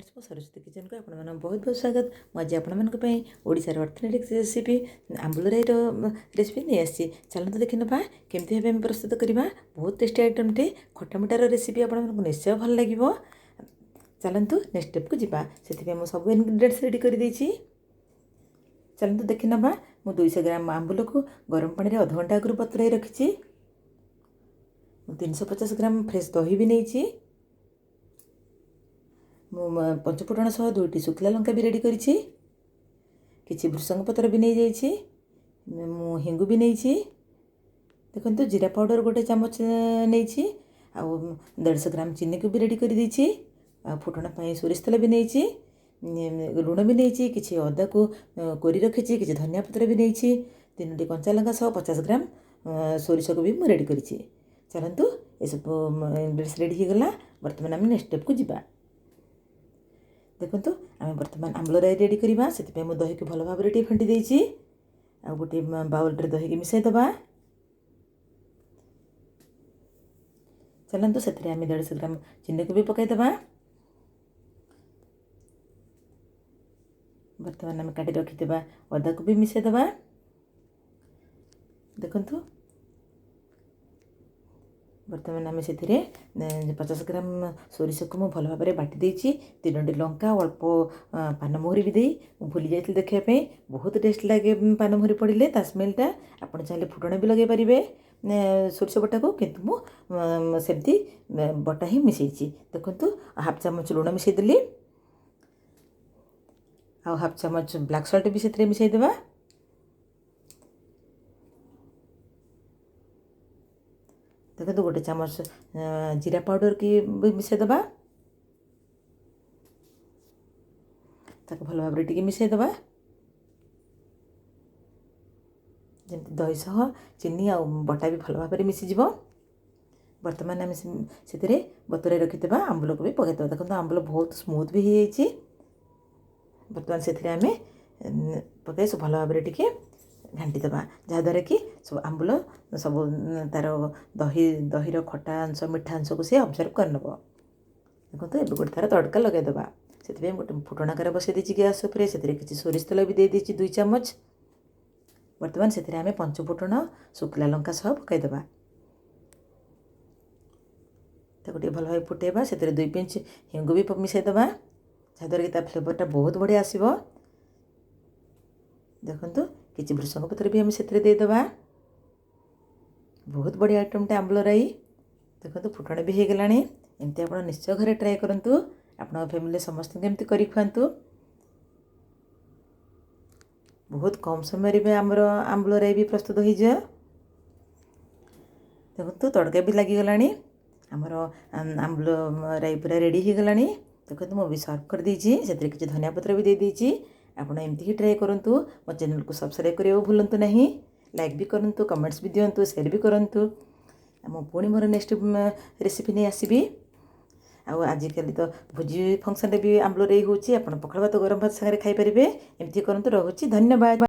Friends मो Saraswati kitchen को आप बहुत बहुत स्वागत। मुझे आपण ओडिशार अर्थनेटिक रेसिपी आंबुलराईर रेसिपी नहीं आसी चलते देखी ना केमती भाव प्रस्तुत करवा। बहुत टेस्टी आइटम टे खटा मिठार रेसिपी आपको निश्चय भल लगे। चलतु नेक्स्ट स्टेप को जीवा से सब इनग्रेडिएंट्स रेडी कर देछि। चलतु देखी ना मु 200 ग्राम आंबुल को गरम पानी में अध घंटा आगु बतुराई रखी। 350 ग्राम फ्रेश दही भी नहीं। पंचफुटण सह 2टी शुखला लंका भी रेडी करिछि। किछि भृषंग पत्र भी नहीं जाइछि। मु हिंगु भी नहीं। देखंतु जीरा पाउडर गोटे चामच नहीं। आ 150 ग्राम चीनी को भी रेडी कर देछि। फुटण पाई सोरिष तेल भी नहीं। लुण भी नहीं। किछि अदा को कोरी रखिछि। किछि धनिया पत्र भी नहीं। 3टी कंचा लंका सह 50 ग्राम सोरिष को भी मु रेडी करिछि। चलंतु ये सब इंग्रेडिएंट्स रेडी हो गला। वर्तमान आम नेक्स्ट स्टेप को जीवा। देखो आम बर्तमान आंबुलराई रेडी करवा से दही को भल भाव में फेंटी देछि। आ गोटे बाउल रे दही की मिसाई दबा। चलतु से 150 ग्राम चीनी को भी पकईदबा। बर्तमान आम काटी रखिदा अदा को भी मिसाई दबा। देखंतु बर्तमान आम से 50 ग्राम सोरिष को मुझे भल भाव में बाटी देछि। 3टी लंका अल्प पानमोहरी भी दे भूली जाइए देखापी। बहुत टेस्ट लगे पानमोहरी पड़े ता स्मेलटा। आपड़ चाहिए फुटण भी लगे पारे सोरिष बटा को, किंतु मुझे बटा ही मिसई। देखो हाफ चामच लुण मिसईदेली। आ हाफ चामच ब्लैक सल्ट भी से मिसईदेवा। देखो गोटे चामच जीरा पाउडर की भी मिसईदबा। ताको भल भाव टे मिसईदबा जमी दही सह चीनी आ बटा भी भल भाव में मिसीज। बर्तमान आम से बतुराई रखिदा आंबुल को भी पकईदबा। देखो आंबुल बहुत स्मूथ भी हो जाइए। बर्तमान से आम पकई सब भल भाव में टे घाटी दबा जहाद्वारा कि सब आंबुल सब तार दहीर खटा अंश मिठा अंश को सी अब्जर्व कर नब। देखो ये गोटे तार तड़का लगेदेबा। से गोटे फुटणाकार बसई देछि गैस उपर। से किसी सोरिष तेल भी दे देछि 2 चामच। बर्तमान से आम पंचफुटण शुखला लंका सह पकईदबा। ताको भल भाव फुटेबा। से 2 पिंच हिंग भी मिसईदबा जहाद्वारा कि फ्लेवरटा बहुत बढ़िया आसब। देखंतु किछि भृषंग पत्र भी आम से देदेबा। बहुत बढ़िया आइटमटे आंबुलराई। देखो फुटण भी हो गला। एमती आप निश्चय घरे ट्राए करूँ। आपण फैमिली समस्त एमती कर खुआतु। बहुत कम समय में आमर आंबुलराई भी प्रस्तुत हो जाए। देखो तड़का भी लगिगला। आमर आंबुलराई पूरा रेडी हो गला। देखो मुझे सर्व कर देछि। से किसी धनिया पत्र भी दे देछि। आपण एमती ही ट्राए करूँ। मो चैनल को सब्सक्राइब करने भूलु नहीं। लाइक भी करूँ, कमेंट्स भी दिंतु, शेयर भी करूँ। मो पुणी मोर नेक्स्ट रेसिपी नहीं आसबि। आजिकल तो भोजी फंक्शन भी आंबुलराई होची। आपण पखाल भात गरम भात सागर खाई पारे। एमती करूँ। रोचे धन्यवाद।